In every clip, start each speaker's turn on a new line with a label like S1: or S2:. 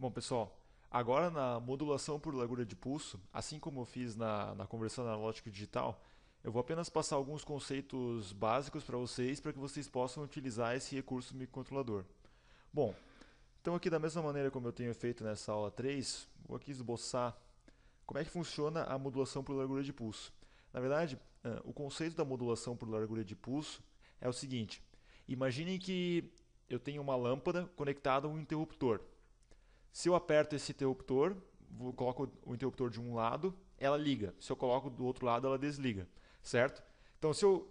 S1: Bom, pessoal, agora na modulação por largura de pulso, assim como eu fiz na conversão analógica digital, eu vou apenas passar alguns conceitos básicos para que vocês possam utilizar esse recurso microcontrolador. Bom, então aqui da mesma maneira como eu tenho feito nessa aula 3, vou aqui esboçar como é que funciona a modulação por largura de pulso. Na verdade, o conceito da modulação por largura de pulso é o seguinte: imaginem que eu tenho uma lâmpada conectada a um interruptor. Se eu aperto esse interruptor, coloco o interruptor de um lado, ela liga. Se eu coloco do outro lado, ela desliga, certo? Então, se eu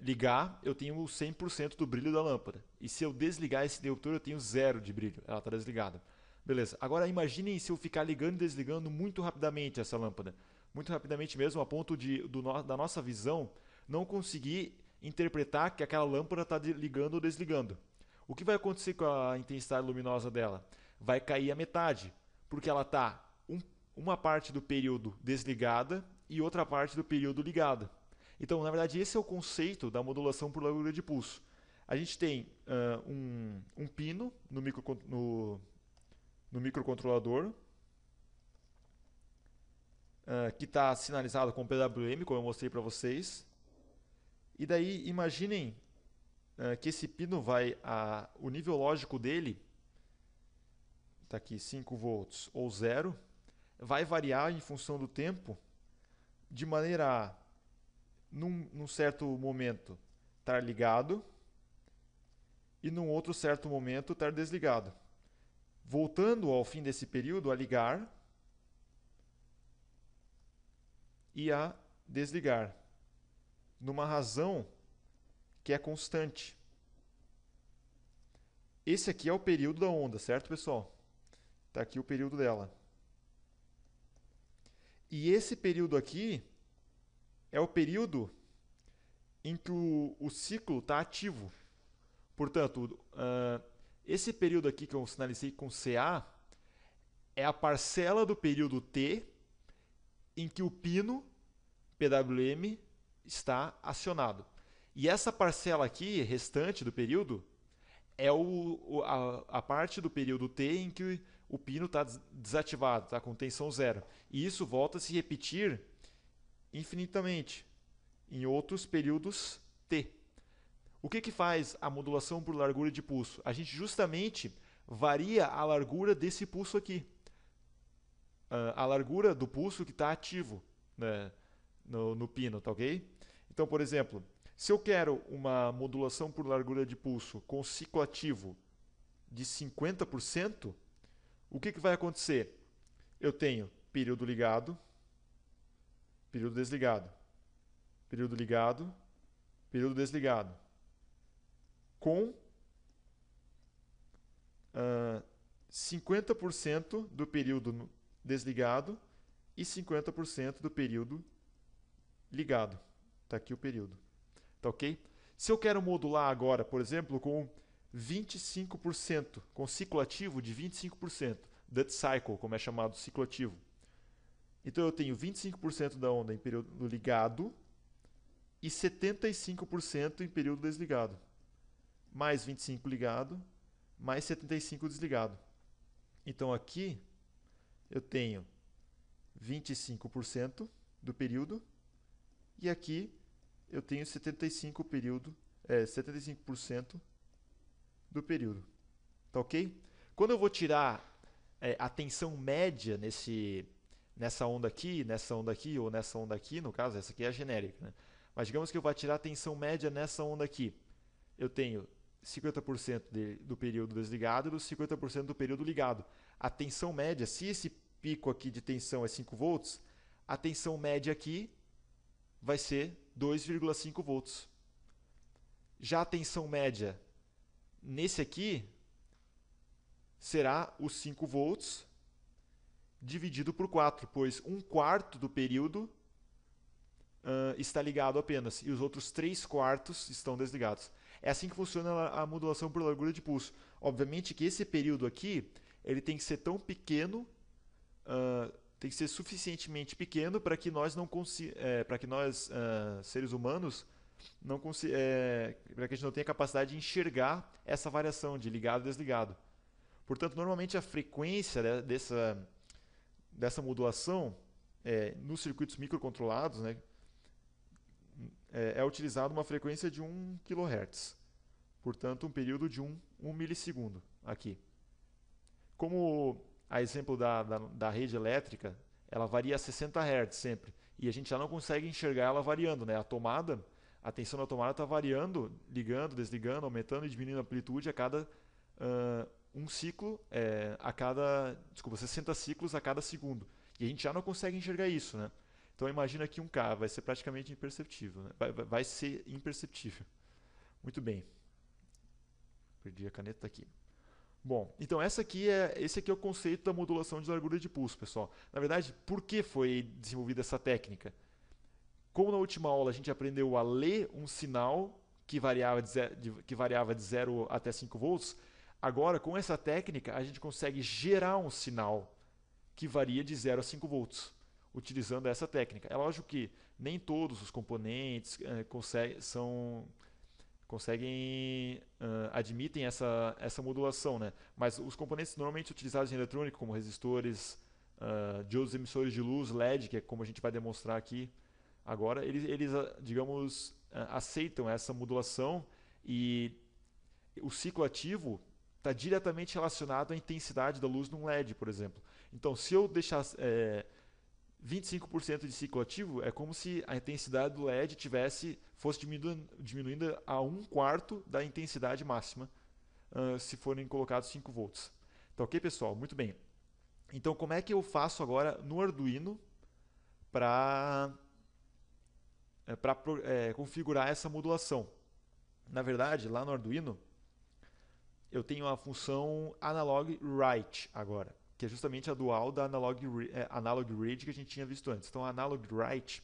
S1: ligar, eu tenho 100% do brilho da lâmpada. E se eu desligar esse interruptor, eu tenho zero de brilho. Ela está desligada. Beleza. Agora, imaginem se eu ficar ligando e desligando muito rapidamente essa lâmpada. Muito rapidamente mesmo, a ponto da nossa visão não conseguir interpretar que aquela lâmpada está ligando ou desligando. O que vai acontecer com a intensidade luminosa dela? Vai cair a metade, porque ela está uma parte do período desligada e outra parte do período ligada. Então, na verdade, esse é o conceito da modulação por largura de pulso. A gente tem um pino no microcontrolador que está sinalizado com PWM, como eu mostrei para vocês. E daí, imaginem que esse pino o nível lógico dele está aqui 5 volts ou zero, vai variar em função do tempo, de maneira a, num certo momento, estar ligado e num outro certo momento estar desligado. Voltando ao fim desse período a ligar e a desligar, numa razão que é constante. Esse aqui é o período da onda, certo, pessoal? Está aqui o período dela. E esse período aqui é o período em que o ciclo está ativo. Portanto, esse período aqui que eu sinalizei com CA é a parcela do período T em que o pino PWM está acionado. E essa parcela aqui, restante do período, é a parte do período T em que o pino está desativado, está com tensão zero. E isso volta a se repetir infinitamente em outros períodos T. O que faz a modulação por largura de pulso? A gente justamente varia a largura desse pulso aqui. A largura do pulso que está ativo, né, no pino, tá ok? Então, por exemplo, se eu quero uma modulação por largura de pulso com ciclo ativo de 50%, o que vai acontecer? Eu tenho período ligado, período desligado, período ligado, período desligado, com 50% do período desligado e 50% do período ligado. Está aqui o período. Tá ok? Se eu quero modular agora, por exemplo, com 25%, com ciclo ativo de 25%, dead cycle, como é chamado, ciclo ativo. Então eu tenho 25% da onda em período ligado e 75% em período desligado. Mais 25 ligado, mais 75 desligado. Então aqui eu tenho 25% do período e aqui eu tenho 75% do período. Tá ok? Quando eu vou tirar a tensão média nessa onda aqui ou nessa onda aqui, no caso, essa aqui é a genérica, né? Mas digamos que eu vou tirar a tensão média nessa onda aqui. Eu tenho 50% do período desligado e 50% do período ligado. A tensão média, se esse pico aqui de tensão é 5 volts, a tensão média aqui vai ser 2,5 volts. Já a tensão média nesse aqui será os 5 volts dividido por 4, pois 1/4 do período está ligado apenas e os outros 3/4 estão desligados. É assim que funciona a modulação por largura de pulso. Obviamente que esse período aqui ele tem que ser tão pequeno, tem que ser suficientemente pequeno para que nós seres humanos para que a gente não tenha capacidade de enxergar essa variação de ligado e desligado. Portanto, normalmente a frequência dessa modulação nos circuitos microcontrolados, né, é utilizada uma frequência de 1 kHz. Portanto, um período de 1 milissegundo aqui. Como a exemplo da rede elétrica, ela varia a 60 Hz sempre. E a gente já não consegue enxergar ela variando, né? A tensão da tomada está variando, ligando, desligando, aumentando e diminuindo a amplitude a cada um ciclo, desculpa, 60 ciclos a cada segundo. E a gente já não consegue enxergar isso, né? Então imagina aqui um K, vai ser praticamente imperceptível, né? Vai ser imperceptível. Muito bem. Perdi a caneta aqui. Bom, então esse aqui é o conceito da modulação de largura de pulso, pessoal. Na verdade, por que foi desenvolvida essa técnica? Como na última aula a gente aprendeu a ler um sinal que variava de 0 até 5 volts, agora com essa técnica a gente consegue gerar um sinal que varia de 0 a 5 volts, utilizando essa técnica. É lógico que nem todos os componentes admitem essa modulação, né? Mas os componentes normalmente utilizados em eletrônica, como resistores, diodos emissores de luz, LED, que é como a gente vai demonstrar aqui agora, eles digamos, aceitam essa modulação e o ciclo ativo está diretamente relacionado à intensidade da luz num LED, por exemplo. Então, se eu deixar 25% de ciclo ativo, é como se a intensidade do LED fosse diminuindo a 1/4 da intensidade máxima, se forem colocados 5 volts. Tá ok, pessoal? Muito bem. Então, como é que eu faço agora no Arduino para configurar essa modulação? Na verdade, lá no Arduino, eu tenho a função analog write agora, que é justamente a dual da analog read que a gente tinha visto antes. Então, a analog write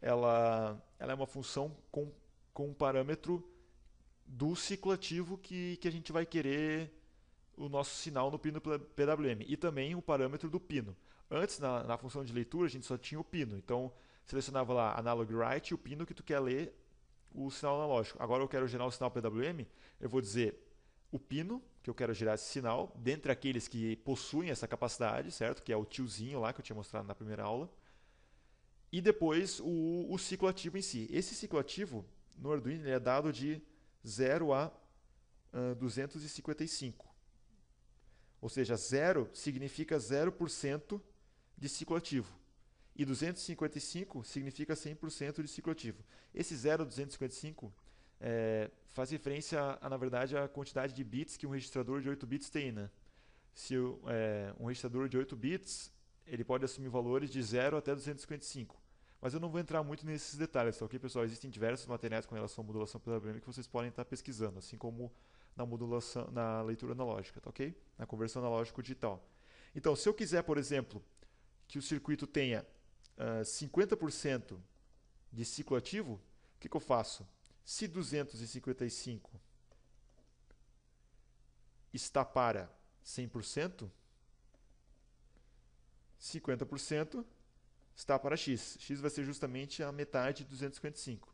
S1: ela é uma função com um parâmetro do ciclo ativo que a gente vai querer o nosso sinal no pino PWM e também o parâmetro do pino. Antes, na função de leitura, a gente só tinha o pino. Então, selecionava lá analog write e o pino que tu quer ler o sinal analógico. Agora eu quero gerar o sinal PWM, eu vou dizer o pino, que eu quero gerar esse sinal, dentre aqueles que possuem essa capacidade, certo? Que é o tiozinho lá que eu tinha mostrado na primeira aula. E depois o ciclo ativo em si. Esse ciclo ativo, no Arduino, ele é dado de 0 a 255. Ou seja, 0 significa 0% de ciclo ativo. E 255 significa 100% de ciclo ativo. Esse 0 a 255 faz referência, na verdade, à quantidade de bits que um registrador de 8 bits tem, né? Se um registrador de 8 bits, ele pode assumir valores de 0 até 255. Mas eu não vou entrar muito nesses detalhes, tá ok, pessoal? Existem diversos materiais com relação à modulação PWM que vocês podem estar pesquisando, assim como na leitura analógica, tá ok? Na conversão analógico digital. Então, se eu quiser, por exemplo, que o circuito tenha 50% de ciclo ativo, o que eu faço? Se 255 está para 100%, 50% está para x. X vai ser justamente a metade de 255.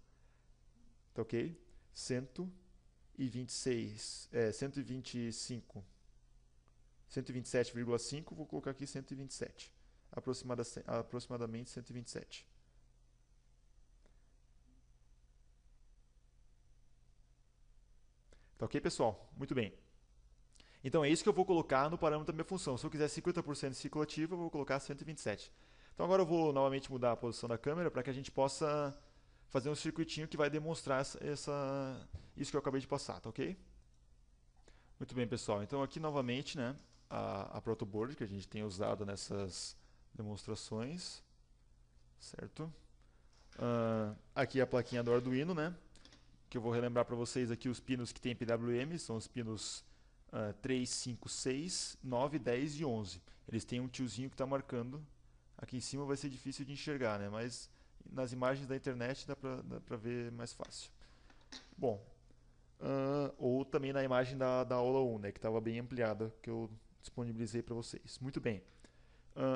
S1: Tá ok? 127,5. Vou colocar aqui 127. Aproximadamente 127. Tá ok, pessoal? Muito bem. Então é isso que eu vou colocar no parâmetro da minha função. Se eu quiser 50% de ciclo ativo, eu vou colocar 127. Então agora eu vou novamente mudar a posição da câmera para que a gente possa fazer um circuitinho que vai demonstrar isso que eu acabei de passar, tá ok? Muito bem, pessoal. Então aqui novamente, né, a protoboard que a gente tem usado nessas demonstrações, certo? Aqui a plaquinha do Arduino, né? Que eu vou relembrar para vocês aqui os pinos que tem PWM, são os pinos 3, 5, 6, 9, 10 e 11. Eles têm um tiozinho que está marcando. Aqui em cima vai ser difícil de enxergar, né? Mas nas imagens da internet dá para ver mais fácil. Bom, ou também na imagem da aula 1, né? Que estava bem ampliada, que eu disponibilizei para vocês. Muito bem.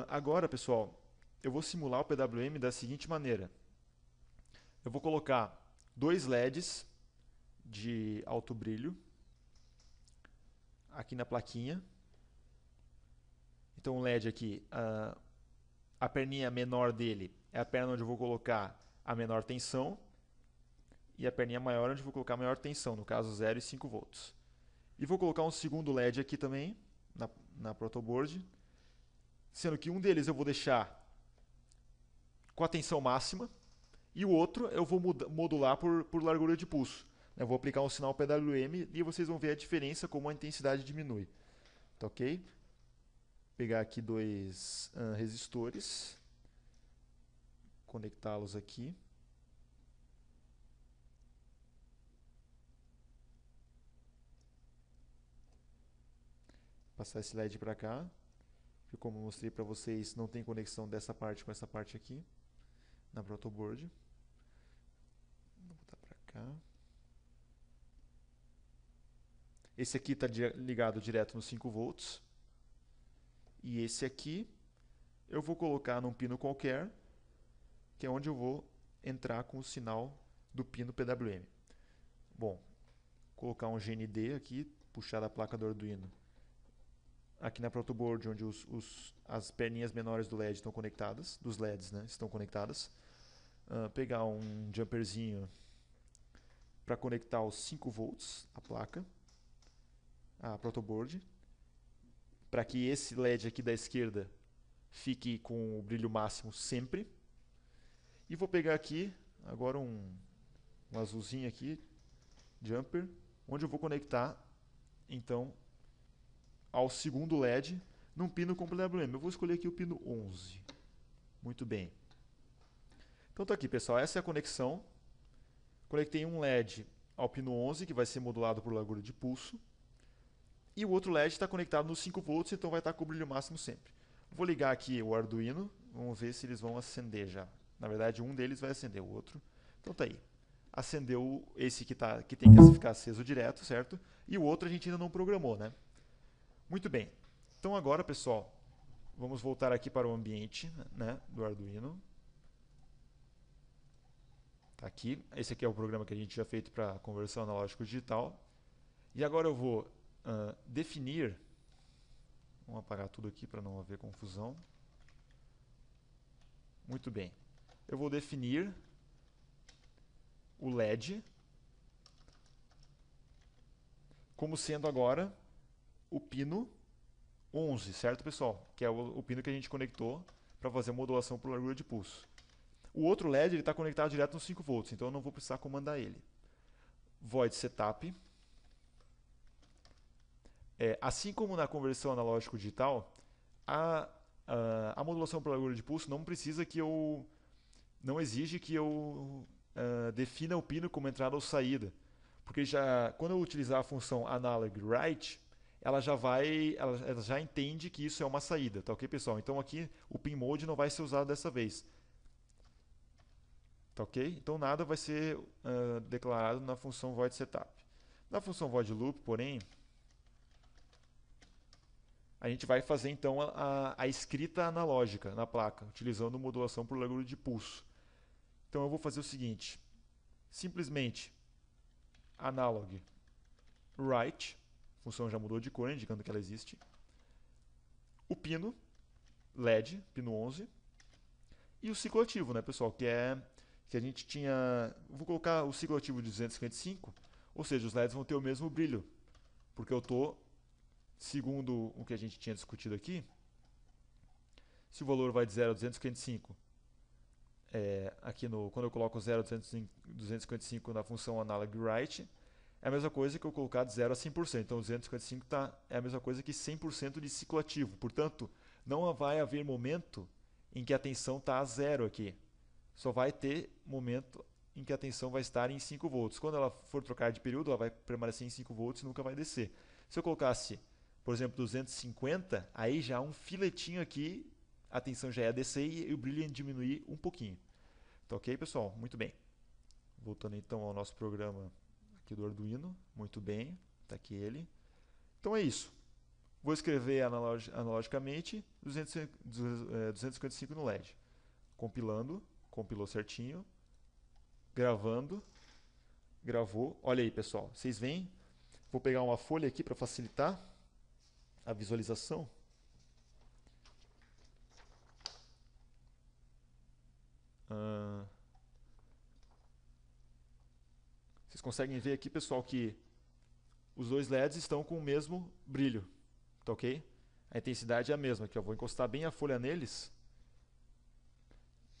S1: Agora, pessoal, eu vou simular o PWM da seguinte maneira. Eu vou colocar 2 LEDs de alto brilho aqui na plaquinha, Então o LED aqui, a perninha menor dele é a perna onde eu vou colocar a menor tensão. E a perninha maior onde eu vou colocar a maior tensão, no caso 0 e 5 volts. E vou colocar um segundo LED aqui também, na protoboard. Sendo que um deles eu vou deixar com a tensão máxima. E o outro eu vou modular por largura de pulso. Eu vou aplicar um sinal PWM e vocês vão ver a diferença como a intensidade diminui. Tá ok? Vou pegar aqui dois resistores. Conectá-los aqui. Passar esse LED para cá. Que como eu mostrei para vocês, não tem conexão dessa parte com essa parte aqui. Na protoboard. Vou botar para cá. Esse aqui está ligado direto nos 5 volts. E esse aqui eu vou colocar num pino qualquer, que é onde eu vou entrar com o sinal do pino PWM. Bom, colocar um GND aqui, puxar da placa do Arduino. Aqui na protoboard, onde as perninhas menores do LED estão conectadas, dos LEDs, né, estão conectadas. Pegar um jumperzinho para conectar os 5 volts à placa, a protoboard, para que esse LED aqui da esquerda fique com o brilho máximo sempre. E vou pegar aqui agora um azulzinho aqui, jumper, onde eu vou conectar então ao segundo LED num pino com PWM. Eu vou escolher aqui o pino 11. Muito bem. Então tá aqui, pessoal, essa é a conexão. Conectei um LED ao pino 11, que vai ser modulado por largura de pulso. E o outro LED está conectado nos 5 volts, então vai estar com o brilho máximo sempre. Vou ligar aqui o Arduino, vamos ver se eles vão acender já. Na verdade, um deles vai acender, o outro. Então tá aí. Acendeu esse que tem que ficar aceso direto, certo? E o outro a gente ainda não programou, né? Muito bem. Então agora, pessoal, vamos voltar aqui para o ambiente, né, do Arduino. Tá aqui. Esse aqui é o programa que a gente já fez para conversão analógico digital. E agora eu vou definir. Vamos apagar tudo aqui para não haver confusão. Muito bem. Eu vou definir o LED como sendo agora o pino 11, certo, pessoal? Que é o pino que a gente conectou para fazer a modulação por largura de pulso. O outro LED está conectado direto nos 5 volts, então eu não vou precisar comandar ele. Void setup. Assim como na conversão analógico digital, a modulação por largura de pulso não exige que eu defina o pino como entrada ou saída. Porque quando eu utilizar a função analog write, ela já entende que isso é uma saída, tá ok, pessoal? Então aqui o pin mode não vai ser usado dessa vez. Tá ok? Então nada vai ser declarado na função void setup. Na função void loop, porém, a gente vai fazer então a escrita analógica na placa, utilizando modulação por largura de pulso. Então eu vou fazer o seguinte, simplesmente analog write, a função já mudou de cor, indicando que ela existe. O pino LED, pino 11, e o ciclo ativo, né, pessoal, que a gente tinha, vou colocar o ciclo ativo de 255, ou seja, os LEDs vão ter o mesmo brilho, porque eu estou, segundo o que a gente tinha discutido aqui, se o valor vai de 0 a 255, aqui quando eu coloco 0 a 255 na função analog write, é a mesma coisa que eu colocar de 0 a 100%. Então, 255 é a mesma coisa que 100% de ciclo ativo. Portanto, não vai haver momento em que a tensão está a zero aqui. Só vai ter momento em que a tensão vai estar em 5 volts. Quando ela for trocar de período, ela vai permanecer em 5 volts e nunca vai descer. Se eu colocasse, por exemplo, 250, aí já um filetinho aqui, a tensão já ia descer e o brilho ia diminuir um pouquinho. Tá ok, pessoal? Muito bem. Voltando então ao nosso programa aqui do Arduino. Muito bem, está aqui ele. Então é isso. Vou escrever analogicamente 255 no LED. Compilando, compilou certinho. Gravando, gravou. Olha aí, pessoal, vocês veem? Vou pegar uma folha aqui para facilitar a visualização. Ah, vocês conseguem ver aqui, pessoal, que os dois LEDs estão com o mesmo brilho, tá ok? A intensidade é a mesma aqui, ó. Vou encostar bem a folha neles.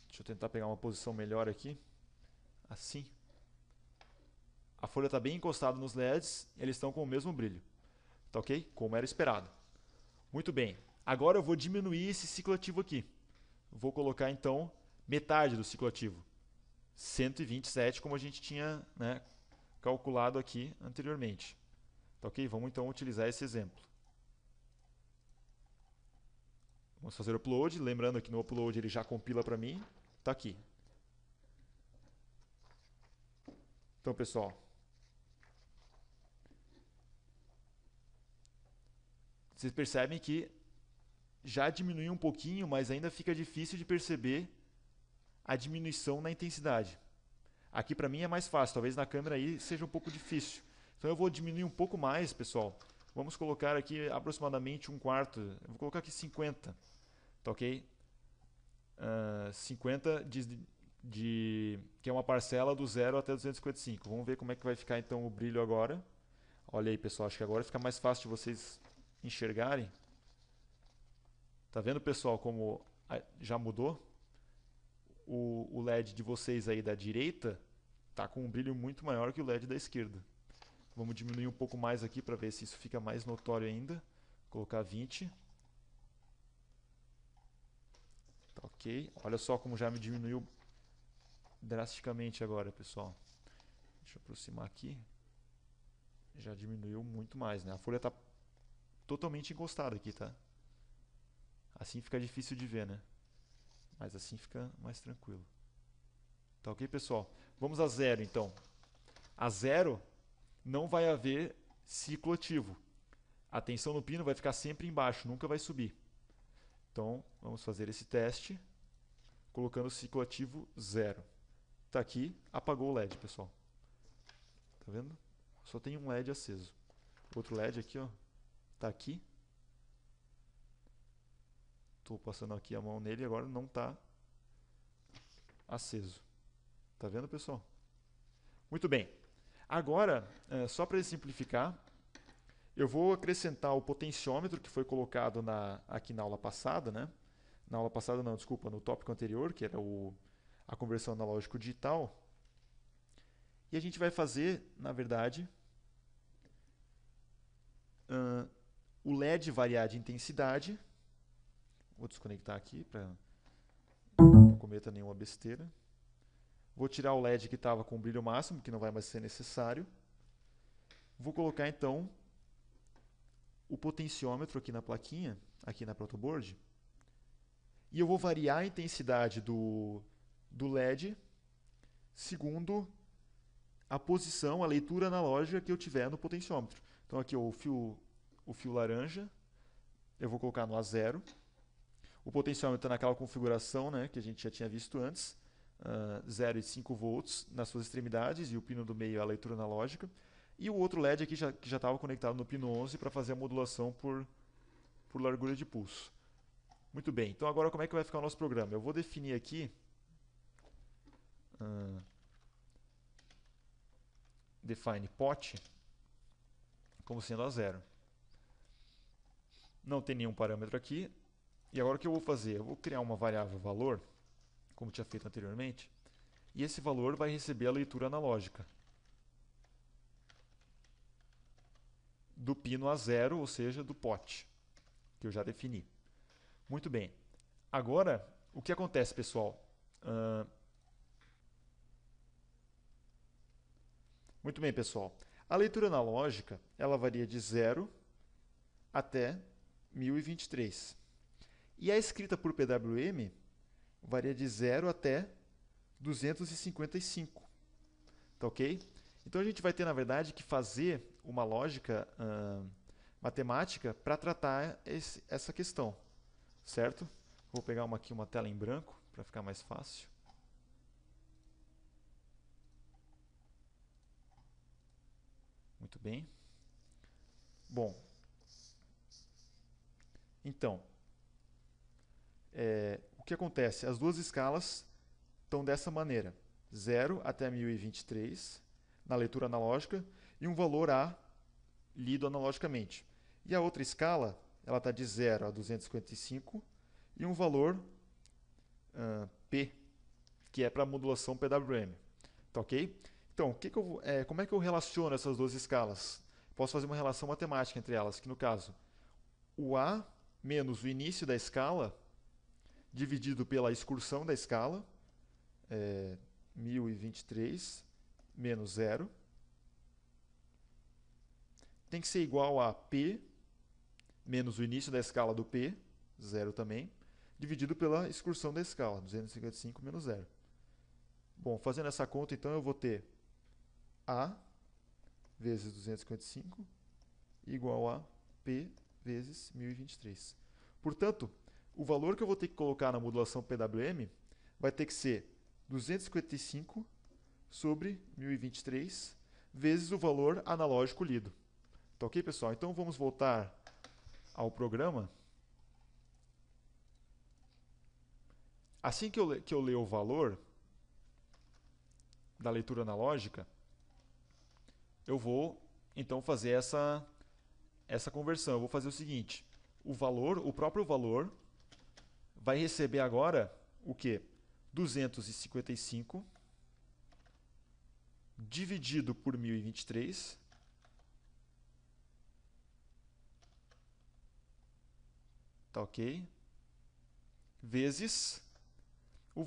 S1: Deixa eu tentar pegar uma posição melhor aqui. Assim. A folha está bem encostada nos LEDs, eles estão com o mesmo brilho, tá ok? Como era esperado. Muito bem. Agora eu vou diminuir esse ciclo ativo aqui. Vou colocar então metade do ciclo ativo. 127, como a gente tinha, né, calculado aqui anteriormente. Tá ok? Vamos então utilizar esse exemplo. Vamos fazer o upload. Lembrando que no upload ele já compila para mim. Tá aqui. Então, pessoal, vocês percebem que já diminuiu um pouquinho, mas ainda fica difícil de perceber a diminuição na intensidade. Aqui para mim é mais fácil, talvez na câmera aí seja um pouco difícil. Então eu vou diminuir um pouco mais, pessoal. Vamos colocar aqui aproximadamente um quarto. Eu vou colocar aqui 50, tá ok? 50 que é uma parcela do 0 até 255. Vamos ver como é que vai ficar então o brilho agora. Olha aí, pessoal, acho que agora fica mais fácil de vocês enxergarem. Tá vendo, pessoal, como já mudou? O LED de vocês aí da direita tá com um brilho muito maior que o LED da esquerda. Vamos diminuir um pouco mais aqui para ver se isso fica mais notório ainda. Vou colocar 20. Tá ok. Olha só como já me diminuiu drasticamente agora, pessoal. Deixa eu aproximar aqui. Já diminuiu muito mais, né? A folha está totalmente encostada aqui, tá? Assim fica difícil de ver, né? Mas assim fica mais tranquilo. Tá ok, pessoal? Vamos a zero, então. A zero não vai haver ciclo ativo. A tensão no pino vai ficar sempre embaixo, nunca vai subir. Então, vamos fazer esse teste, colocando o ciclo ativo 0. Está aqui, apagou o LED, pessoal. Tá vendo? Só tem um LED aceso. Outro LED aqui, ó, tá aqui. Estou passando aqui a mão nele e agora não está aceso. Tá vendo, pessoal? Muito bem. Agora, só para simplificar, eu vou acrescentar o potenciômetro que foi colocado aqui na aula passada, né? Na aula passada não, desculpa, no tópico anterior, que era a conversão analógico digital. E a gente vai fazer, na verdade, o LED variar de intensidade. Vou desconectar aqui para não cometa nenhuma besteira. Vou tirar o LED que estava com brilho máximo, que não vai mais ser necessário. Vou colocar então o potenciômetro aqui na plaquinha, aqui na protoboard. E eu vou variar a intensidade do LED segundo a posição, a leitura analógica que eu tiver no potenciômetro. Então aqui o fio laranja, eu vou colocar no A0. O potenciômetro naquela configuração, né, que a gente já tinha visto antes, 0 e 5 volts nas suas extremidades e o pino do meio é a leitura analógica. E o outro LED aqui que já estava conectado no pino 11 para fazer a modulação por largura de pulso. Muito bem, então agora como é que vai ficar o nosso programa? Eu vou definir aqui define pot como sendo a 0. Não tem nenhum parâmetro aqui. E agora o que eu vou fazer? Eu vou criar uma variável valor, como tinha feito anteriormente, e esse valor vai receber a leitura analógica do pino A0, ou seja, do pot, que eu já defini. Muito bem. Agora, o que acontece, pessoal? Muito bem, pessoal. A leitura analógica, ela varia de 0 até 1023. E a escrita por PWM varia de 0 até 255. Tá ok? Então a gente vai ter, na verdade, que fazer uma lógica matemática para tratar essa questão. Certo? Vou pegar aqui uma tela em branco para ficar mais fácil. Muito bem. Bom, então, o que acontece? As duas escalas estão dessa maneira. 0 até 1023 na leitura analógica e um valor A lido analogicamente. E a outra escala, ela está de 0 a 255 e um valor P, que é para a modulação PWM. Tá ok? Então, como é que eu relaciono essas duas escalas? Posso fazer uma relação matemática entre elas, que no caso, o A menos o início da escala, dividido pela excursão da escala, 1023 menos 0, tem que ser igual a P menos o início da escala do P, 0 também, dividido pela excursão da escala, 255 menos 0. Bom, fazendo essa conta, então, eu vou ter A vezes 255 igual a P vezes 1023. Portanto, o valor que eu vou ter que colocar na modulação PWM vai ter que ser 255 sobre 1023 vezes o valor analógico lido. Tá ok, pessoal? Então, vamos voltar ao programa. Assim que eu ler o valor da leitura analógica, eu vou então fazer essa conversão. Eu vou fazer o seguinte: o próprio valor vai receber agora o quê? 255 dividido por 1023 tá ok? Vezes o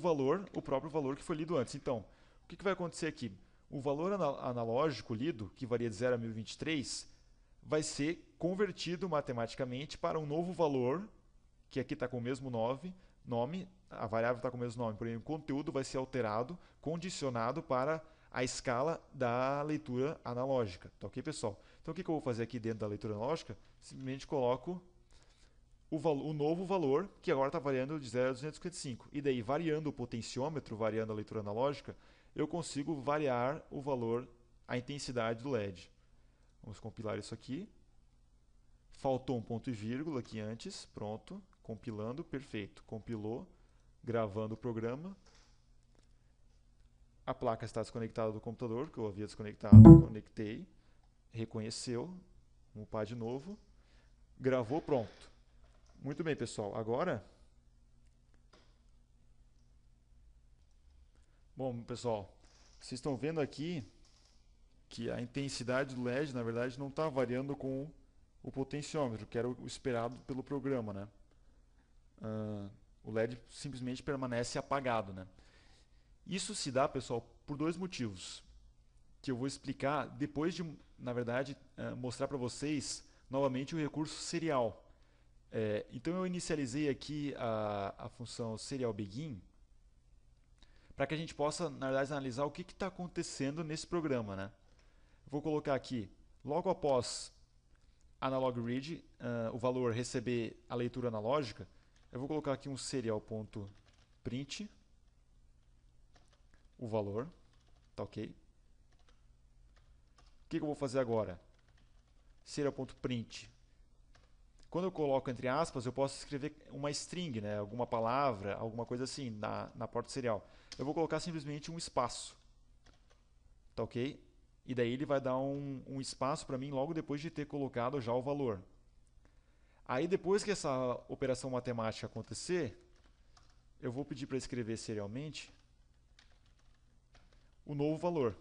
S1: próprio valor que foi lido antes. Então, o que vai acontecer aqui? O valor analógico lido, que varia de 0 a 1023, vai ser convertido matematicamente para um novo valor, que aqui está com o mesmo nome, a variável está com o mesmo nome, porém o conteúdo vai ser alterado, condicionado para a escala da leitura analógica. Tá ok, pessoal? Então, o que eu vou fazer aqui dentro da leitura analógica? Simplesmente coloco o novo valor, que agora está variando de 0 a 255. E daí, variando o potenciômetro, variando a leitura analógica, eu consigo variar o valor, a intensidade do LED. Vamos compilar isso aqui. Faltou um ponto e vírgula aqui antes. Pronto. Compilando. Perfeito. Compilou. Gravando o programa. A placa está desconectada do computador, que eu havia desconectado. Conectei. Reconheceu. Vamos upar de novo. Gravou. Pronto. Muito bem, pessoal. Agora... Bom, pessoal, vocês estão vendo aqui que a intensidade do LED, na verdade, não está variando com o potenciômetro, que era o esperado pelo programa, né? O LED simplesmente permanece apagado, né? Isso se dá, pessoal, por dois motivos, que eu vou explicar depois de, na verdade, mostrar para vocês novamente o recurso serial. Então, eu inicializei aqui a função serialBegin, para que a gente possa, na verdade, analisar o que está acontecendo nesse programa, né? Vou colocar aqui, logo após analogRead, o valor receber a leitura analógica, eu vou colocar aqui um serial.print, o valor, tá ok? O que eu vou fazer agora? Serial.print. Quando eu coloco entre aspas, eu posso escrever uma string, né? Alguma palavra, alguma coisa assim, na porta serial. Eu vou colocar simplesmente um espaço. Tá ok? E daí ele vai dar um espaço para mim logo depois de ter colocado já o valor. Aí depois que essa operação matemática acontecer, eu vou pedir para escrever serialmente o novo valor.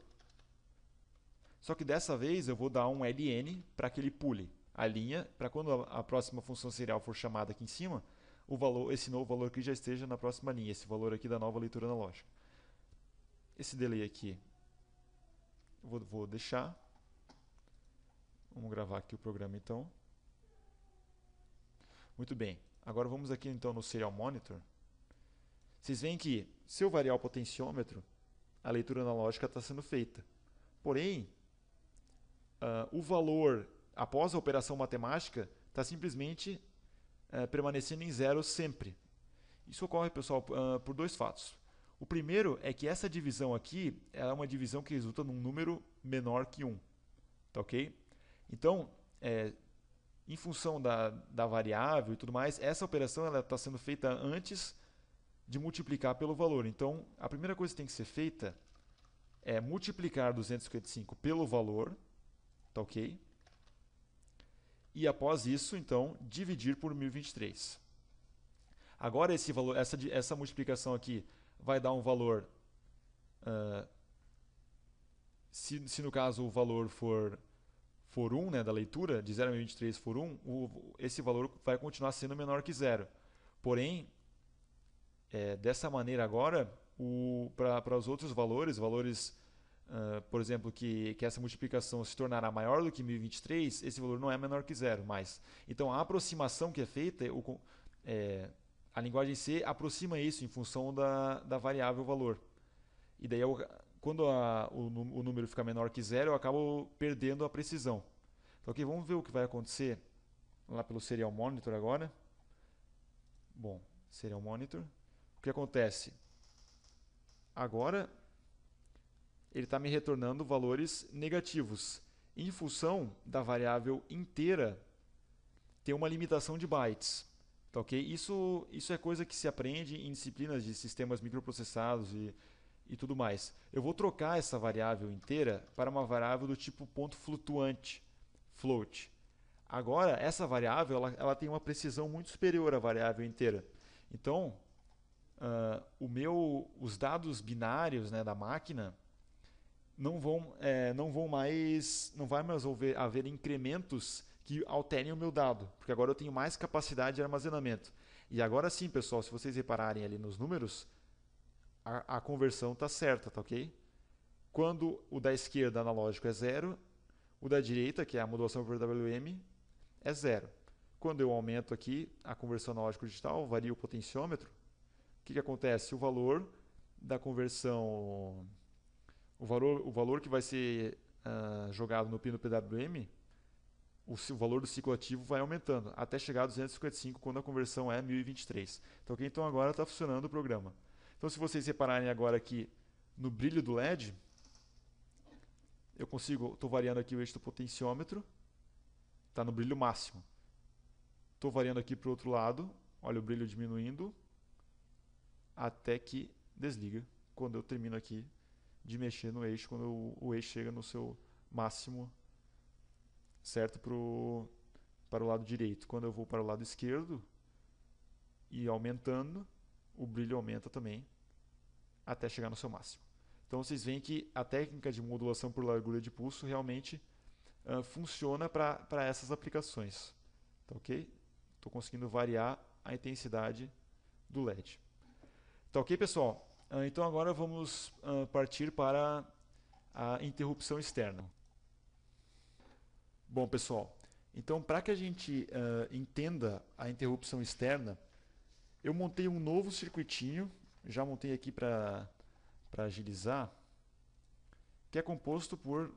S1: Só que dessa vez eu vou dar um ln para que ele pule a linha, para quando a próxima função serial for chamada aqui em cima, esse novo valor aqui já esteja na próxima linha, esse valor aqui da nova leitura analógica. Esse delay aqui eu vou deixar. Vamos gravar aqui o programa então. Muito bem. Agora vamos aqui então no Serial Monitor. Vocês veem que se eu variar o potenciômetro, a leitura analógica está sendo feita. Porém, o valor após a operação matemática está simplesmente permanecendo em zero sempre. Isso ocorre, pessoal, por dois fatos. O primeiro é que essa divisão aqui é uma divisão que resulta num número menor que 1. Tá ok? Então, em função da variável e tudo mais, essa operação está sendo feita antes de multiplicar pelo valor. Então, a primeira coisa que tem que ser feita é multiplicar 255 pelo valor, tá ok? E após isso, então, dividir por 1023. Agora esse valor, essa multiplicação aqui vai dar um valor, se no caso o valor for 1, né, da leitura, de 0 a 1023 for 1, esse valor vai continuar sendo menor que 0. Porém, dessa maneira agora, para os outros valores, por exemplo, que essa multiplicação se tornará maior do que 1023, esse valor não é menor que 0 mais. Então, a aproximação que é feita, a linguagem C aproxima isso em função da variável valor. E daí, quando o número fica menor que 0, eu acabo perdendo a precisão. Então, ok, vamos ver o que vai acontecer lá pelo Serial Monitor agora. Bom, Serial Monitor. O que acontece? Agora, ele está me retornando valores negativos, em função da variável inteira ter uma limitação de bytes. Tá, ok? Isso é coisa que se aprende em disciplinas de sistemas microprocessados e tudo mais. Eu vou trocar essa variável inteira para uma variável do tipo ponto flutuante, float. Agora, essa variável ela tem uma precisão muito superior à variável inteira. Então, os dados binários, né, da máquina não vai mais haver incrementos que alterem o meu dado, porque agora eu tenho mais capacidade de armazenamento. E agora sim, pessoal, se vocês repararem ali nos números, a conversão está certa, tá ok? Quando o da esquerda analógico é 0, o da direita, que é a modulação por WM, é 0. Quando eu aumento aqui a conversão analógico digital, varia o potenciômetro, o que acontece? O valor da conversão, o valor que vai ser jogado no pino PWM, o valor do ciclo ativo vai aumentando, até chegar a 255 quando a conversão é 1023. Então agora está funcionando o programa. Então, se vocês repararem agora aqui no brilho do LED, estou variando aqui o eixo do potenciômetro, está no brilho máximo. Estou variando aqui para o outro lado, olha o brilho diminuindo, até que desliga, quando eu termino aqui de mexer no eixo, quando o eixo chega no seu máximo, certo, para o lado direito. Quando eu vou para o lado esquerdo e aumentando, o brilho aumenta também, até chegar no seu máximo. Então vocês veem que a técnica de modulação por largura de pulso realmente funciona para essas aplicações. Tá, ok? Estou conseguindo variar a intensidade do LED. Tá, ok, pessoal? Então agora vamos partir para a interrupção externa. Bom, pessoal, então para que a gente entenda a interrupção externa, eu montei um novo circuitinho, já montei aqui para agilizar, que é composto por,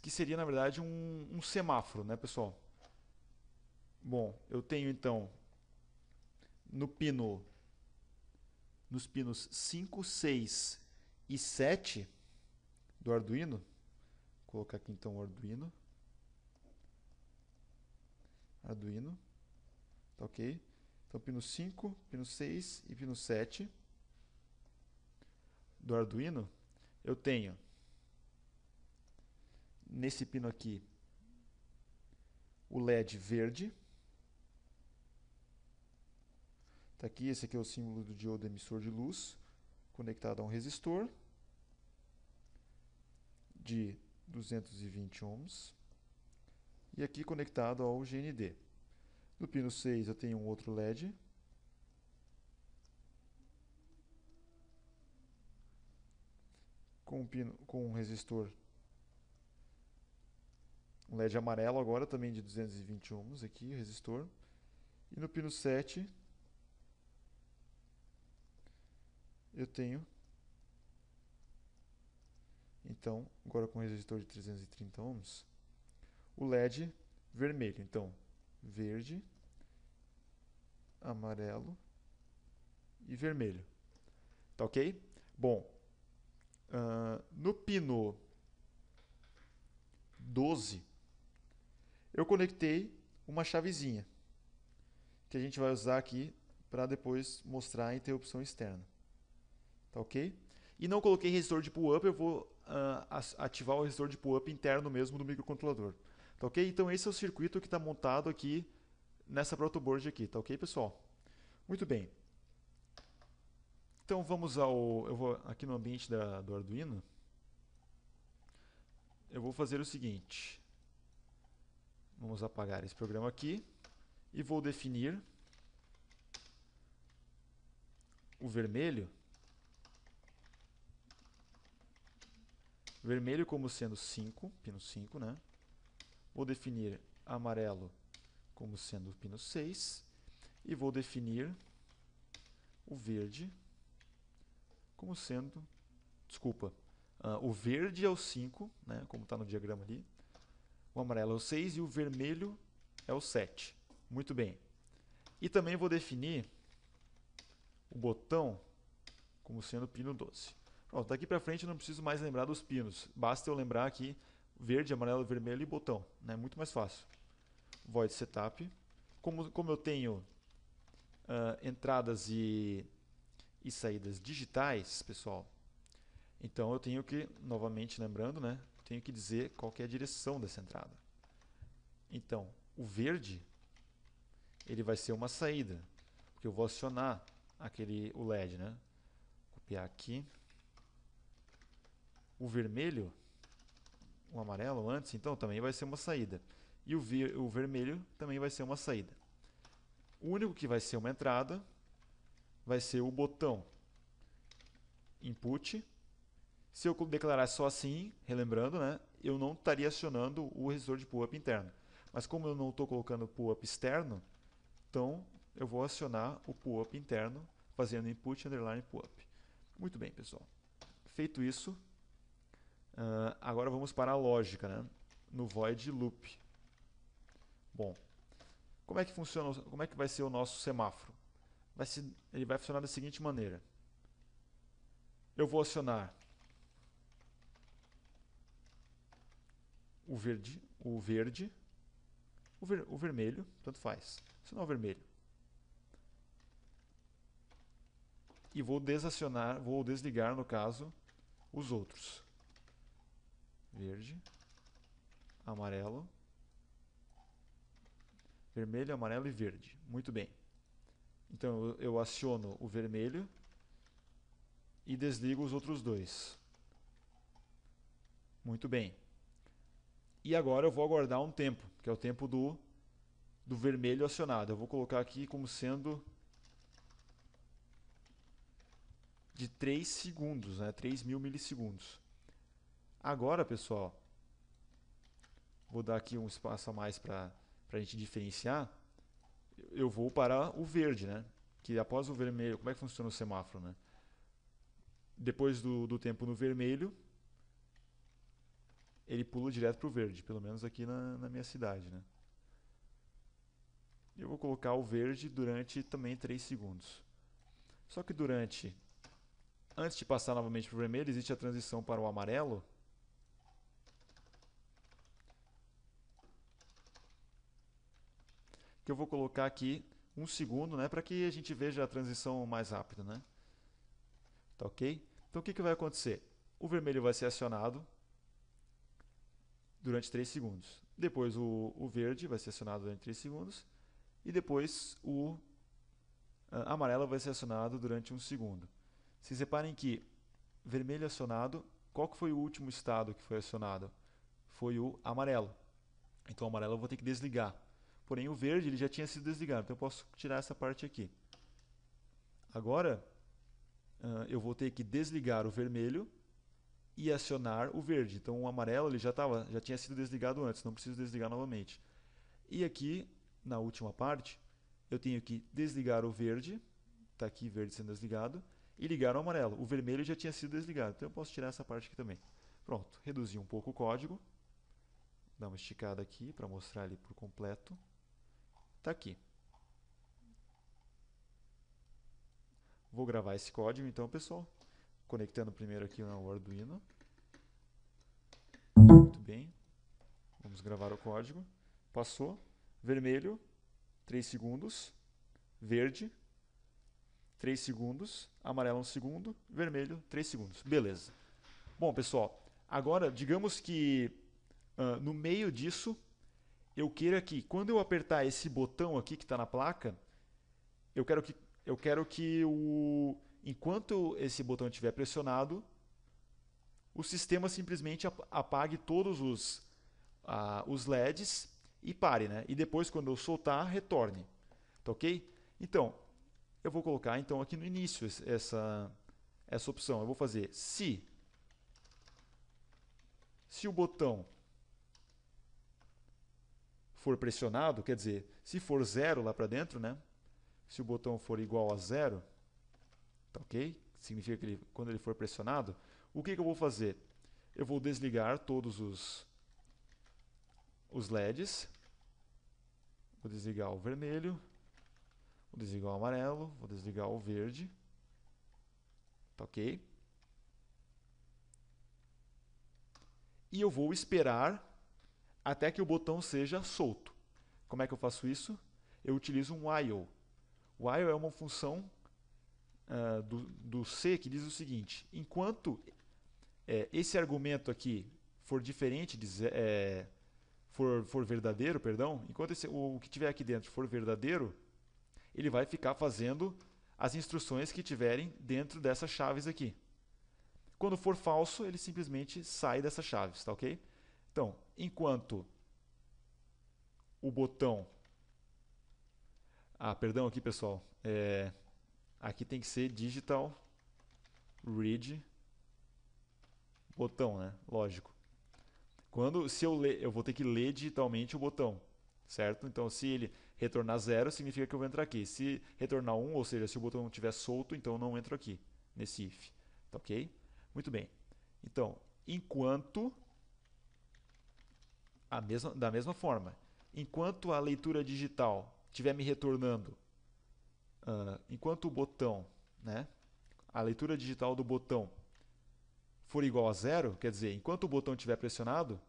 S1: que seria na verdade um semáforo, né, pessoal? Bom, eu tenho então nos pinos 5, 6 e 7 do Arduino, vou colocar aqui então o Arduino, tá ok? Então pino 5, pino 6 e pino 7 do Arduino, eu tenho nesse pino aqui o LED verde. Tá aqui, esse aqui é o símbolo do diodo emissor de luz, conectado a um resistor de 220 ohms e aqui conectado ao GND. No pino 6 eu tenho um outro LED com um resistor, um LED amarelo agora também de 220 ohms aqui, o resistor. E no pino 7 eu tenho, então, agora com resistor de 330 ohms, o LED vermelho. Então, verde, amarelo e vermelho. Tá ok? Bom, no pino 12, eu conectei uma chavezinha, que a gente vai usar aqui para depois mostrar a interrupção externa. Tá ok? E não coloquei resistor de pull-up, eu vou ativar o resistor de pull-up interno mesmo do microcontrolador. Tá ok? Então esse é o circuito que está montado aqui nessa protoboard aqui. Tá ok, pessoal? Muito bem. Então vamos eu vou aqui no ambiente do Arduino. Eu vou fazer o seguinte. Vamos apagar esse programa aqui e vou definir o vermelho como sendo 5, pino 5, né? Vou definir amarelo como sendo o pino 6 e vou definir o verde como sendo, desculpa, o verde é o 5, né, como está no diagrama ali, o amarelo é o 6 e o vermelho é o 7. Muito bem. E também vou definir o botão como sendo o pino 12. Pronto, daqui para frente eu não preciso mais lembrar dos pinos, basta eu lembrar aqui verde, amarelo, vermelho e botão, né, muito mais fácil. Void setup. Como eu tenho entradas e saídas digitais, pessoal, então eu tenho que, novamente lembrando, né, tenho que dizer qual que é a direção dessa entrada. Então, o verde, ele vai ser uma saída, porque eu vou acionar o LED, né? Copiar aqui. O vermelho, o amarelo antes, então também vai ser uma saída. E o vermelho também vai ser uma saída. O único que vai ser uma entrada vai ser o botão input. Se eu declarar só assim, relembrando, né, eu não estaria acionando o resistor de pull-up interno. Mas como eu não estou colocando pull-up externo, então eu vou acionar o pull-up interno fazendo input underline pull-up. Muito bem, pessoal. Feito isso, agora vamos para a lógica, né, no void loop. Bom, como é que funciona? Como é que vai ser o nosso semáforo? Ele vai funcionar da seguinte maneira. Eu vou acionar o vermelho, tanto faz. Acionar o vermelho. E vou desligar, no caso, os outros. Verde, amarelo, vermelho, amarelo e verde. Muito bem. Então eu aciono o vermelho e desligo os outros dois. Muito bem. E agora eu vou aguardar um tempo, que é o tempo do vermelho acionado. Eu vou colocar aqui como sendo de 3 segundos, né? 3.000 milissegundos. Agora, pessoal, vou dar aqui um espaço a mais para a gente diferenciar. Eu vou para o verde, né? Que após o vermelho, como é que funciona o semáforo, né? Depois do tempo no vermelho, ele pula direto para o verde, pelo menos aqui na minha cidade, né? Eu vou colocar o verde durante também 3 segundos. Só que antes de passar novamente para o vermelho, existe a transição para o amarelo. Que eu vou colocar aqui 1 segundo, né, para que a gente veja a transição mais rápida, né? Tá ok? Então o que vai acontecer? O vermelho vai ser acionado durante 3 segundos. Depois o verde vai ser acionado durante 3 segundos. E depois o amarelo vai ser acionado durante 1 segundo. Vocês reparem que vermelho acionado, qual que foi o último estado que foi acionado? Foi o amarelo. Então o amarelo eu vou ter que desligar. Porém o verde ele já tinha sido desligado, então eu posso tirar essa parte aqui. Agora eu vou ter que desligar o vermelho e acionar o verde. Então o amarelo ele já tinha sido desligado antes, não preciso desligar novamente. E aqui, na última parte, eu tenho que desligar o verde, está aqui verde sendo desligado, e ligar o amarelo. O vermelho já tinha sido desligado, então eu posso tirar essa parte aqui também. Pronto, reduzi um pouco o código. Dá uma esticada aqui para mostrar ele por completo. Está aqui. Vou gravar esse código então, pessoal. Conectando primeiro aqui no Arduino. Muito bem. Vamos gravar o código. Passou. Vermelho, 3 segundos. Verde, 3 segundos, amarelo 1 segundo, vermelho 3 segundos. Beleza. Bom, pessoal, agora digamos que no meio disso eu queira que quando eu apertar esse botão aqui que está na placa, eu quero que enquanto esse botão estiver pressionado, o sistema simplesmente apague todos os LEDs e pare, né? E depois, quando eu soltar, retorne. Tá ok? Então, eu vou colocar então aqui no início essa opção. Eu vou fazer se o botão for pressionado, quer dizer, se for 0 lá para dentro, né? Se o botão for igual a 0, tá ok? Significa que quando ele for pressionado, o que eu vou fazer? Eu vou desligar todos os LEDs. Vou desligar o vermelho, vou desligar o amarelo, vou desligar o verde. Tá ok? E eu vou esperar até que o botão seja solto. Como é que eu faço isso? Eu utilizo um while. While é uma função do C que diz o seguinte: enquanto esse argumento aqui for diferente, for verdadeiro, perdão, enquanto o que tiver aqui dentro for verdadeiro, ele vai ficar fazendo as instruções que tiverem dentro dessas chaves aqui. Quando for falso, ele simplesmente sai dessas chaves, tá ok? Então, enquanto o botão... perdão aqui, pessoal. Aqui tem que ser digital read botão, né? Lógico. Se eu ler, eu vou ter que ler digitalmente o botão, certo? Então, se ele retornar 0, significa que eu vou entrar aqui. Se retornar 1, ou seja, se o botão estiver solto, então eu não entro aqui, nesse if. Tá ok? Muito bem. Então, enquanto... da mesma forma, enquanto a leitura digital estiver me retornando, enquanto o botão, né, a leitura digital do botão for igual a 0, quer dizer, enquanto o botão estiver pressionado,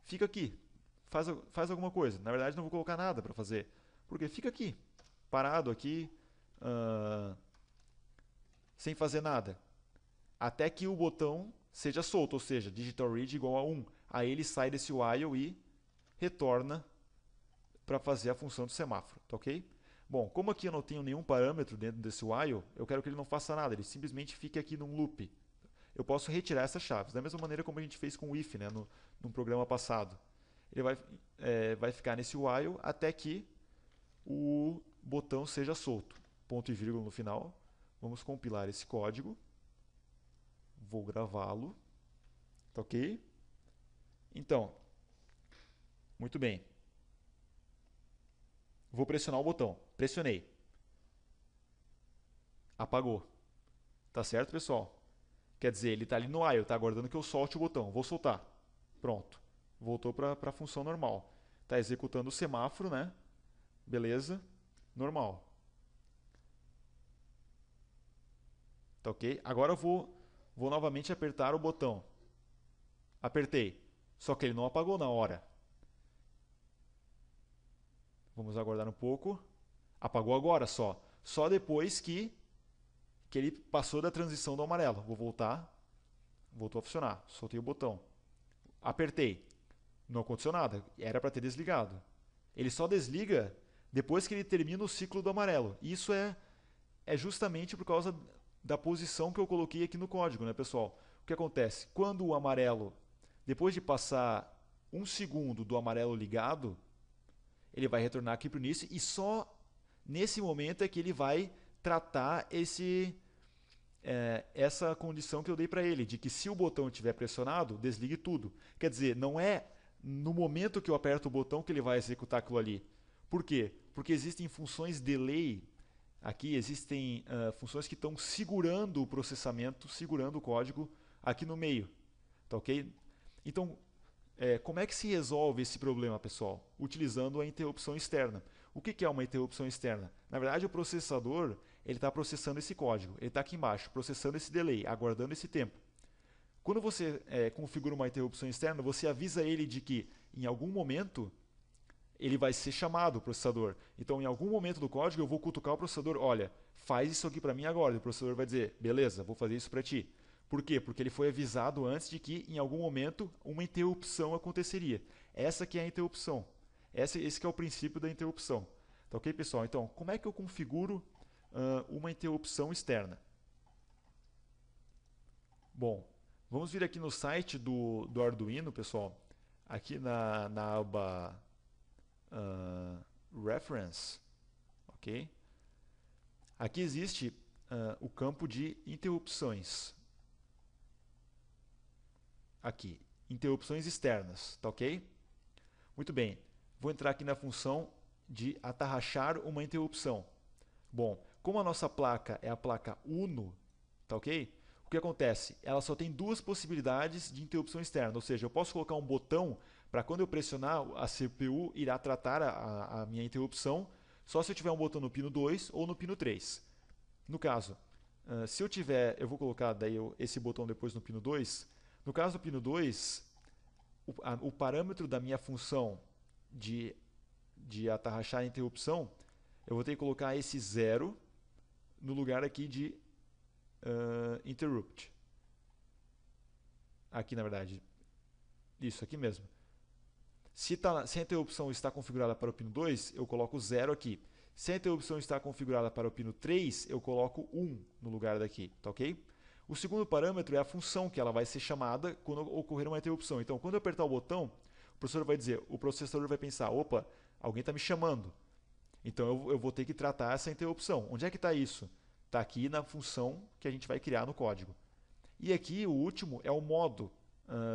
S1: fica aqui, faz alguma coisa. Na verdade, não vou colocar nada para fazer, porque fica aqui, parado aqui, sem fazer nada, até que o botão seja solto, ou seja, digital read igual a 1. Aí ele sai desse while e retorna para fazer a função do semáforo, tá ok? Bom, como aqui eu não tenho nenhum parâmetro dentro desse while, eu quero que ele não faça nada, ele simplesmente fique aqui num loop. Eu posso retirar essas chaves, da mesma maneira como a gente fez com o if, né, no programa passado. Ele vai ficar nesse while até que o botão seja solto. Ponto e vírgula no final. Vamos compilar esse código. Vou gravá-lo. Tá ok? Então, muito bem. Vou pressionar o botão. Pressionei. Apagou. Tá certo, pessoal? Quer dizer, ele está ali no while, está aguardando que eu solte o botão. Vou soltar. Pronto. Voltou para a função normal. Está executando o semáforo, né? Beleza. Normal. Tá ok? Agora eu vou novamente apertar o botão. Apertei. Só que ele não apagou na hora. Vamos aguardar um pouco. Apagou agora só. Só depois que ele passou da transição do amarelo. Vou voltar. Voltou a funcionar. Soltei o botão. Apertei. Não aconteceu nada. Era para ter desligado. Ele só desliga depois que ele termina o ciclo do amarelo. Isso é justamente por causa da posição que eu coloquei aqui no código, né, pessoal? O que acontece? Quando o amarelo, depois de passar 1 segundo do amarelo ligado, ele vai retornar aqui para o início e só nesse momento é que ele vai tratar essa condição que eu dei para ele, de que se o botão estiver pressionado, desligue tudo. Quer dizer, não é no momento que eu aperto o botão que ele vai executar aquilo ali. Por quê? Porque existem funções delay, aqui existem funções que estão segurando o processamento, segurando o código aqui no meio. Tá ok? Então, como é que se resolve esse problema, pessoal? Utilizando a interrupção externa. O que é uma interrupção externa? Na verdade, o processador está processando esse código. Ele está aqui embaixo, processando esse delay, aguardando esse tempo. Quando você configura uma interrupção externa, você avisa ele de que, em algum momento, ele vai ser chamado, o processador. Então, em algum momento do código, eu vou cutucar o processador, olha, faz isso aqui para mim agora. E o processador vai dizer, beleza, vou fazer isso para ti. Por quê? Porque ele foi avisado antes de que, em algum momento, uma interrupção aconteceria. Essa que é a interrupção. Esse que é o princípio da interrupção. Tá ok, pessoal? Então, como é que eu configuro uma interrupção externa? Bom, vamos vir aqui no site do Arduino, pessoal. Aqui na aba Reference, ok? Aqui existe o campo de interrupções. Aqui, interrupções externas, tá ok? Muito bem, vou entrar aqui na função de atarrachar uma interrupção. Bom, como a nossa placa é a placa Uno, tá ok? O que acontece? Ela só tem duas possibilidades de interrupção externa, ou seja, eu posso colocar um botão para quando eu pressionar a CPU irá tratar a minha interrupção só se eu tiver um botão no pino 2 ou no pino 3. No caso, se eu tiver, eu vou colocar daí esse botão depois no pino 2. No caso do pino 2, o parâmetro da minha função de atarrachar a interrupção, eu vou ter que colocar esse 0 no lugar aqui de interrupt. Aqui, na verdade, isso aqui mesmo. Se a interrupção está configurada para o pino 2, eu coloco 0 aqui. Se a interrupção está configurada para o pino 3, eu coloco 1 no lugar daqui, tá ok? O segundo parâmetro é a função que ela vai ser chamada quando ocorrer uma interrupção. Então, quando eu apertar o botão, o processador vai pensar, opa, alguém está me chamando. Então, eu vou ter que tratar essa interrupção. Onde é que está isso? Está aqui na função que a gente vai criar no código. E aqui, o último, é o modo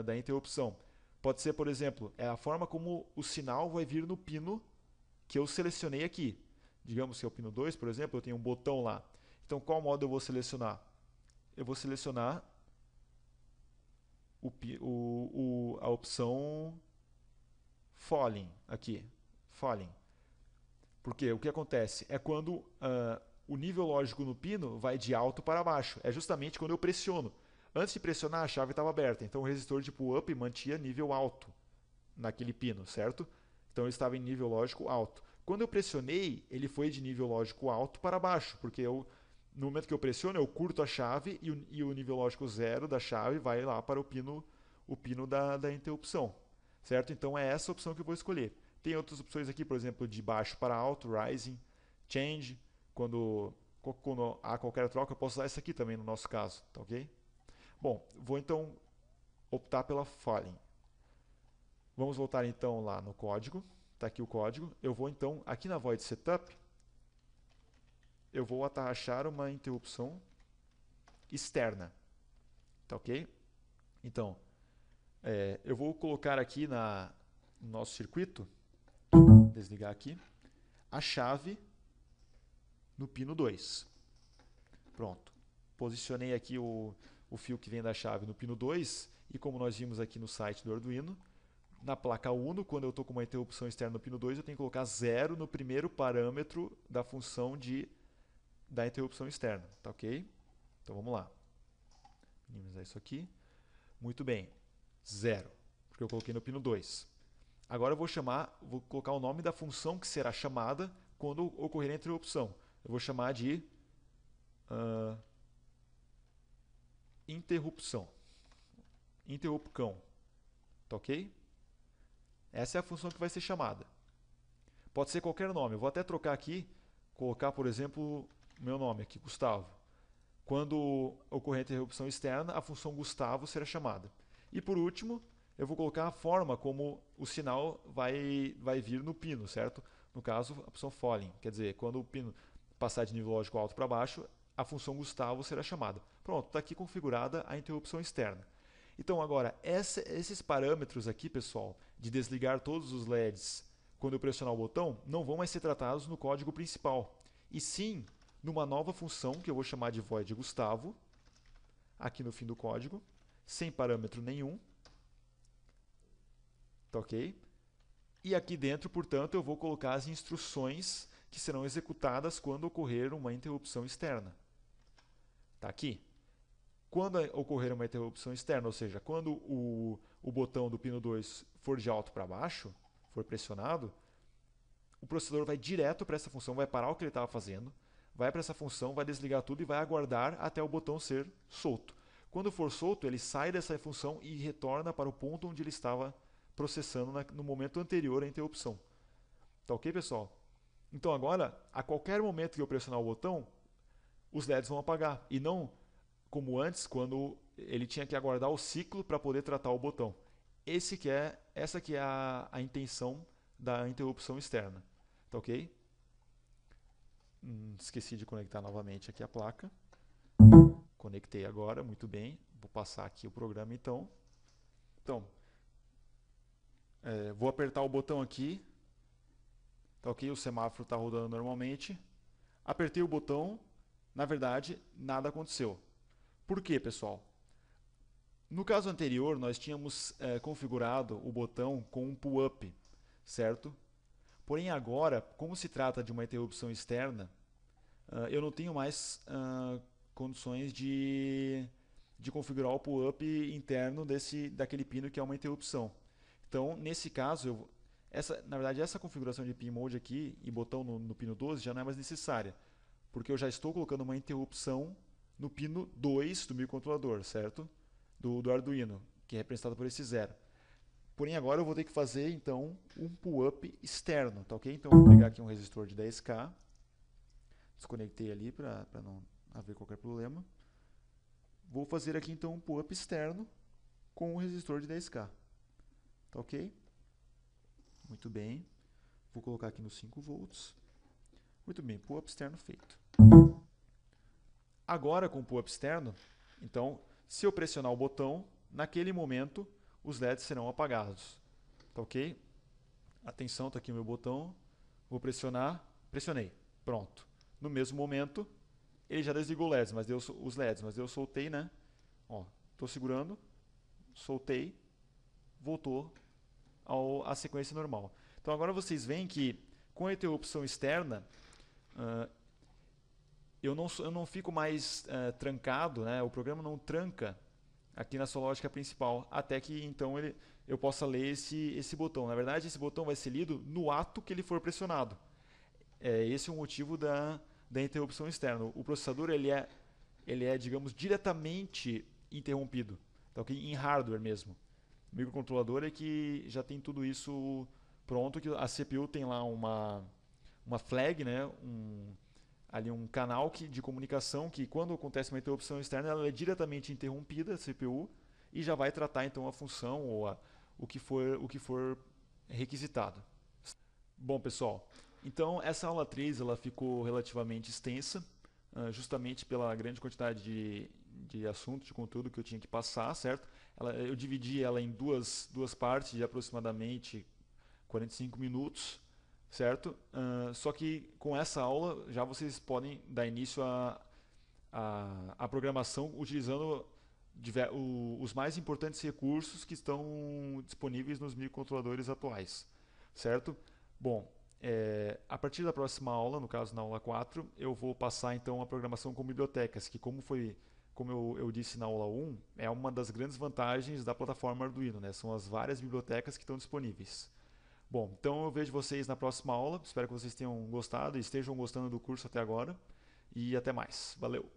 S1: da interrupção. Pode ser, por exemplo, é a forma como o sinal vai vir no pino que eu selecionei aqui. Digamos que é o pino 2, por exemplo, eu tenho um botão lá. Então, qual modo eu vou selecionar? Eu vou selecionar a opção falling aqui. Falling. Porque o que acontece é quando o nível lógico no pino vai de alto para baixo. É justamente quando eu pressiono. Antes de pressionar, a chave estava aberta. Então o resistor de pull-up mantinha nível alto naquele pino, certo? Então ele estava em nível lógico alto. Quando eu pressionei, ele foi de nível lógico alto para baixo, porque no momento que eu pressiono, eu curto a chave e o nível lógico 0 da chave vai lá para o pino da interrupção, certo? Então é essa a opção que eu vou escolher. Tem outras opções aqui, por exemplo, de baixo para alto, rising, change. Quando há qualquer troca, eu posso usar essa aqui também no nosso caso, tá ok? Bom, vou então optar pela falling. Vamos voltar então lá no código. Está aqui o código. Eu vou então, aqui na void setup, eu vou atarrachar uma interrupção externa. Tá ok? Então, eu vou colocar aqui no nosso circuito, desligar aqui, a chave no pino 2. Pronto. Posicionei aqui o fio que vem da chave no pino 2 e como nós vimos aqui no site do Arduino, na placa Uno, quando eu estou com uma interrupção externa no pino 2, eu tenho que colocar 0 no primeiro parâmetro da função da interrupção externa, tá ok? Então vamos lá. Minimizar isso aqui. Muito bem. 0, porque eu coloquei no pino 2. Agora eu vou colocar o nome da função que será chamada quando ocorrer a interrupção. Eu vou chamar de interrupção. Interrupcão. Tá ok? Essa é a função que vai ser chamada. Pode ser qualquer nome. Eu vou até trocar aqui, colocar, por exemplo, meu nome aqui, Gustavo. Quando ocorrer a interrupção externa, a função Gustavo será chamada. E por último, eu vou colocar a forma como o sinal vai vir no pino, certo? No caso, a opção falling. Quer dizer, quando o pino passar de nível lógico alto para baixo, a função Gustavo será chamada. Pronto, está aqui configurada a interrupção externa. Então agora, esses parâmetros aqui, pessoal, de desligar todos os LEDs quando eu pressionar o botão, não vão mais ser tratados no código principal. E sim, numa nova função que eu vou chamar de void Gustavo, aqui no fim do código, sem parâmetro nenhum. Tá ok? E aqui dentro, portanto, eu vou colocar as instruções que serão executadas quando ocorrer uma interrupção externa. Tá aqui. Quando ocorrer uma interrupção externa, ou seja, quando o botão do pino 2 for de alto para baixo, for pressionado, o processador vai direto para essa função, vai parar o que ele estava fazendo, vai para essa função, vai desligar tudo e vai aguardar até o botão ser solto. Quando for solto, ele sai dessa função e retorna para o ponto onde ele estava processando no momento anterior à interrupção. Tá ok, pessoal? Então agora, a qualquer momento que eu pressionar o botão, os LEDs vão apagar. E não como antes, quando ele tinha que aguardar o ciclo para poder tratar o botão. Essa que é a intenção da interrupção externa. Tá ok? Esqueci de conectar novamente aqui a placa. Conectei agora, muito bem. Vou passar aqui o programa então. Vou apertar o botão aqui. Tá ok? O semáforo está rodando normalmente. Apertei o botão, na verdade, nada aconteceu. Por quê, pessoal? No caso anterior, nós tínhamos configurado o botão com um pull-up, certo? Porém, agora, como se trata de uma interrupção externa, eu não tenho mais condições de configurar o pull-up interno daquele pino que é uma interrupção. Então, nesse caso, na verdade, essa configuração de pin mode aqui e botão no pino 12 já não é mais necessária, porque eu já estou colocando uma interrupção no pino 2 do microcontrolador, certo? Do Arduino, que é representado por esse 0. Porém, agora eu vou ter que fazer, então, um pull-up externo, tá ok? Então, eu vou pegar aqui um resistor de 10K, desconectei ali para não haver qualquer problema. Vou fazer aqui, então, um pull-up externo com um resistor de 10K, tá ok? Muito bem. Vou colocar aqui nos 5 volts. Muito bem, pull-up externo feito. Agora, com o pull-up externo, então, se eu pressionar o botão, naquele momento, os LEDs serão apagados. Tá ok? Atenção, está aqui o meu botão. Vou pressionar. Pressionei. Pronto. No mesmo momento, ele já desligou os LEDs, mas eu soltei, né? Estou segurando, soltei, voltou à sequência normal. Então agora vocês veem que com a interrupção externa, eu não fico mais trancado, né? O programa não tranca aqui na sua lógica principal, até que então eu possa ler esse botão. Na verdade, esse botão vai ser lido no ato que ele for pressionado. Esse é o motivo da interrupção externa. O processador ele é, digamos, diretamente interrompido, tá okay? Em hardware mesmo. O microcontrolador é que já tem tudo isso pronto, que a CPU tem lá uma flag, né? Ali um canal de comunicação que, quando acontece uma interrupção externa, ela é diretamente interrompida, a CPU, e já vai tratar então a função ou o que for requisitado. Bom, pessoal, então essa aula 3 ela ficou relativamente extensa, justamente pela grande quantidade de assunto, de conteúdo que eu tinha que passar, certo? Eu dividi ela em duas partes de aproximadamente 45 minutos, certo? Só que com essa aula já vocês podem dar início à programação utilizando os mais importantes recursos que estão disponíveis nos microcontroladores atuais, certo? Bom, a partir da próxima aula, no caso na aula 4, eu vou passar então a programação com bibliotecas, que como eu disse na aula 1, é uma das grandes vantagens da plataforma Arduino, né? São as várias bibliotecas que estão disponíveis. Bom, então eu vejo vocês na próxima aula. Espero que vocês tenham gostado e estejam gostando do curso até agora. E até mais. Valeu!